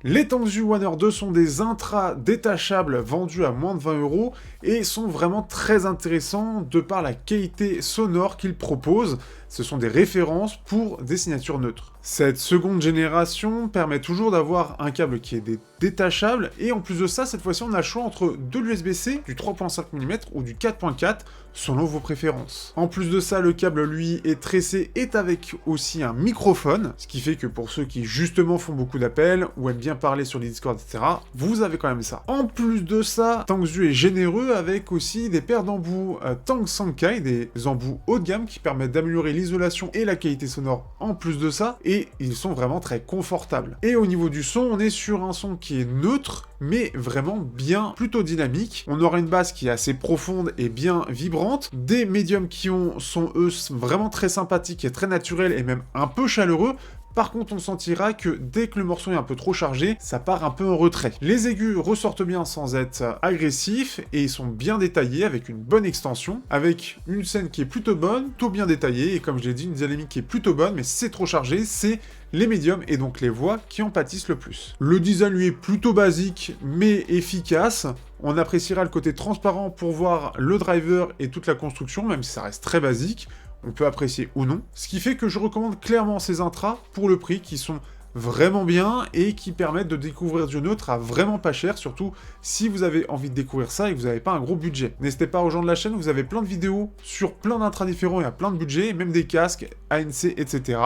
Les Tangsu One 2 sont des intras détachables vendus à moins de 20 € et sont vraiment très intéressants de par la qualité sonore qu'ils proposent. Ce sont des références pour des signatures neutres. Cette seconde génération permet toujours d'avoir un câble qui est détachable et en plus de ça, cette fois-ci on a le choix entre de l'USB-C, du 3.5 mm ou du 4.4 selon vos préférences. En plus de ça, le câble lui est tressé et avec aussi un microphone, ce qui fait que pour ceux qui justement font beaucoup d'appels ou aiment bien parler sur les Discord, etc., vous avez quand même ça. En plus de ça, Tangsu est généreux avec aussi des paires d'embouts Tang Sankai, des embouts haut de gamme qui permettent d'améliorer l'isolation et la qualité sonore en plus de ça, et ils sont vraiment très confortables. Et au niveau du son, on est sur un son qui est neutre, mais vraiment bien, plutôt dynamique. On aura une basse qui est assez profonde et bien vibrante, des médiums qui sont eux vraiment très sympathiques et très naturels et même un peu chaleureux. Par contre, on sentira que dès que le morceau est un peu trop chargé, ça part un peu en retrait. Les aigus ressortent bien sans être agressifs et ils sont bien détaillés avec une bonne extension, avec une scène qui est plutôt bonne, tout bien détaillée et comme je l'ai dit, une dynamique qui est plutôt bonne, mais si c'est trop chargé, c'est les médiums et donc les voix qui en pâtissent le plus. Le design lui est plutôt basique mais efficace. On appréciera le côté transparent pour voir le driver et toute la construction, même si ça reste très basique. On peut apprécier ou non. Ce qui fait que je recommande clairement ces intras pour le prix qui sont vraiment bien et qui permettent de découvrir du neutre à vraiment pas cher, surtout si vous avez envie de découvrir ça et que vous n'avez pas un gros budget. N'hésitez pas à rejoindre la chaîne, vous avez plein de vidéos sur plein d'intras différents et à plein de budgets, même des casques, ANC, etc.